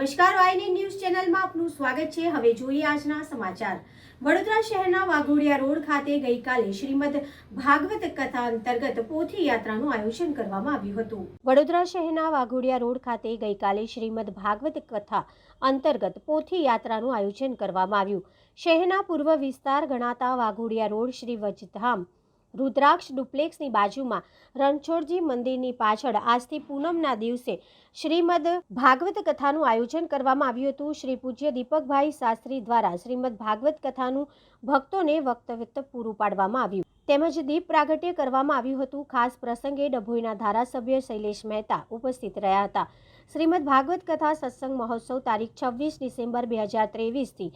નમસ્કાર, વાયની ન્યૂઝ ચેનલમાં આપનું સ્વાગત છે। હવે જોઈએ આજના સમાચાર। વડોદરા શહેરના વાઘોડિયા રોડ ખાતે ગઈકાલે શ્રીમદ ભાગવત કથા અંતર્ગત પોથી યાત્રાનું આયોજન કરવામાં આવ્યું હતું। વડોદરા શહેરના વાઘોડિયા રોડ ખાતે ગઈકાલે શ્રીમદ ભાગવત કથા અંતર્ગત પોથી યાત્રાનું આયોજન કરવામાં આવ્યું। શહેરના પૂર્વ વિસ્તાર ગણાતા વાઘોડિયા રોડ શ્રી વજધામ રુદ્રાક્ષ ડુપ્લેક્સની બાજુમાં રણછોડજી મંદિરની પાછળ આજથી પૂનમના દિવસે શ્રીમદ ભાગવત કથાનું આયોજન કરવામાં આવ્યું હતું। શ્રી પૂજ્ય દીપકભાઈ શાસ્ત્રી દ્વારા શ્રીમદ ભાગવત કથાનું ભક્તોને વક્તવ્ય પૂરું પાડવામાં આવ્યું તેમજ દીપ પ્રાગટ્ય કરવામાં આવ્યું હતું। ખાસ પ્રસંગે ડભોઈના ધારાસભ્ય શૈલેષ મહેતા ઉપસ્થિત રહ્યા હતા। શ્રીમદ ભાગવત કથા સત્સંગ મહોત્સવ તારીખ 26 ડિસેમ્બર 2023 થી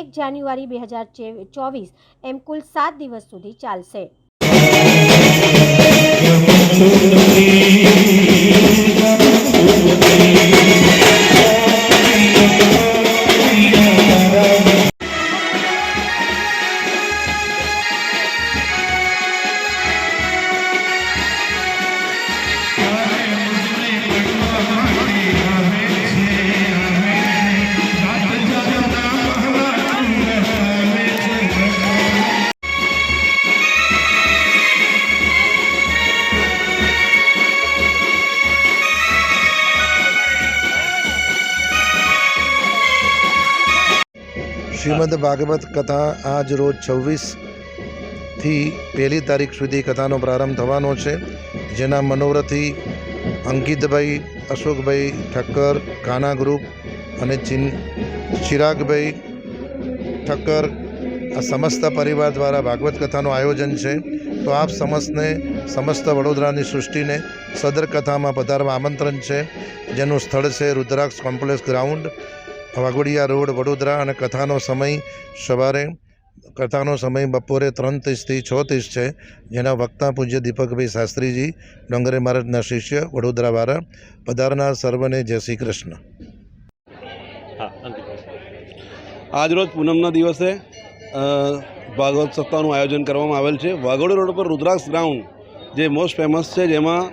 1 જાન્યુઆરી 2024 એમ કુલ 7 દિવસ સુધી ચાલશે। શ્રીમદ ભાગવત કથા આજ રોજ 26 થી 1 તારીખ સુધી કથાનો પ્રારંભ થવાનો છે, જેના મનોરથી અંકિતભાઈ અશોકભાઈ ઠક્કર કાના ગ્રુપ અને ચિરાગભાઈ ઠક્કર આ સમસ્ત પરિવાર દ્વારા ભાગવત કથાનું આયોજન છે। તો આપ સમસ્ત વડોદરાની સૃષ્ટિને સદર કથામાં પધારવા આમંત્રણ છે, જેનું સ્થળ છે Rudraksh complex ground, Waghodia road, Vadodara. અને કથાનો સમય બપોરે 3:30 થી 6:30 છે, જેના વક્તા પૂજ્ય દીપકભાઈ શાસ્ત્રીજી ડોંગરે મહારાજના શિષ્ય વડોદરાવાળા। પધારનાર સર્વને જય શ્રી કૃષ્ણ। આજરોજ પૂનમના દિવસે ભાગવત સપ્તાહનું આયોજન કરવામાં આવેલ છે। વાઘોડિયા રોડ પર રુદ્રાક્ષ ગ્રાઉન્ડ જે મોસ્ટ ફેમસ છે, જેમાં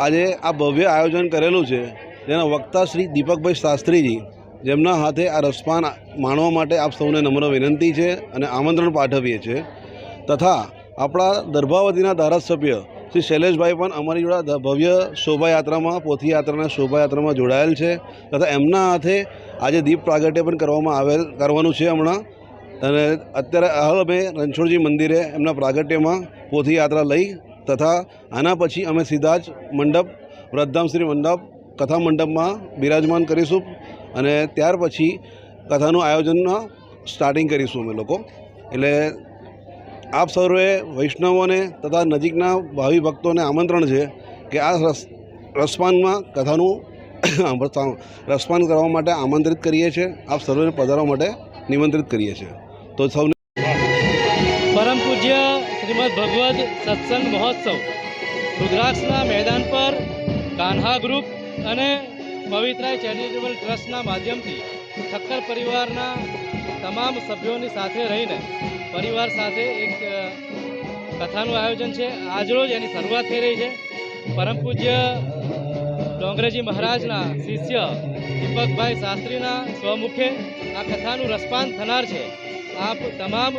આજે આ ભવ્ય આયોજન કરેલું છે, જેના વક્તા શ્રી દીપકભાઈ શાસ્ત્રીજી, જેમના હાથે આ રસપાન માણવા માટે આપ સૌને નમ્ર વિનંતી છે અને આમંત્રણ પાઠવીએ છીએ। તથા આપણા દર્ભાવતીના ધારાસભ્ય શ્રી શૈલેષભાઈ પણ અમારી જોડે ભવ્ય શોભાયાત્રામાં પોથી યાત્રાના શોભાયાત્રામાં જોડાયેલ છે, તથા એમના હાથે આજે દીપ પ્રાગટ્ય પણ કરવાનું છે હમણાં। અને અત્યારે હાલ અમે રણછોડજી મંદિરે એમના પ્રાગટ્યમાં પોથી યાત્રા લઈ તથા આના પછી અમે સીધા જ મંડપ વૃદ્ધામ શ્રી મંડપ કથા મંડપમાં બિરાજમાન કરીશું અને ત્યાર પછી કથાનું આયોજન સ્ટાર્ટિંગ કરીશું અમે લોકો। એટલે આપ સર્વે વૈષ્ણવોને તથા નજીકના ભાવિ ભક્તોને આમંત્રણ છે કે આ રસપાનમાં કથાનું રસપાન કરવા માટે આમંત્રિત કરીએ છીએ। આપ સર્વેને પધારવા માટે નિમંત્રિત કરીએ છીએ। તો સૌને પરમ પૂજ્ય શ્રીમદ ભગવદ સત્સંગ મહોત્સવ રુદ્રાક્ષના મેદાન પર કાન્હા ગ્રુપ અને પવિત્રાય ચેરિટેબલ ટ્રસ્ટના માધ્યમથી ઠક્કર પરિવારના તમામ સભ્યોની સાથે રહીને પરિવાર સાથે એક કથાનું આયોજન છે। આજરોજ એની શરૂઆત થઈ રહી છે। પરમ પૂજ્ય ડોંગરેજી મહારાજના શિષ્ય દીપકભાઈ શાસ્ત્રીના સ્વમુખે આ કથાનું રસપાન થનાર છે। આપ તમામ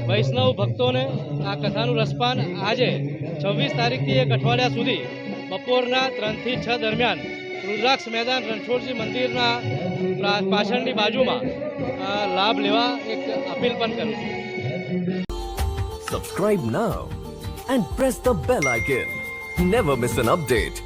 વૈષ્ણવ ભક્તોને આ કથાનું રસપાન આજે 26 તારીખથી 1 અઠવાડિયા સુધી બપોરના 3 થી 6 દરમિયાન રુદ્રાક્ષ મેદાન રણછોડજી મંદિરના પાછળની બાજુમાં લાભ લેવા એક અપીલ પણ કરું છું। Subscribe now and press the bell icon. Never miss an update.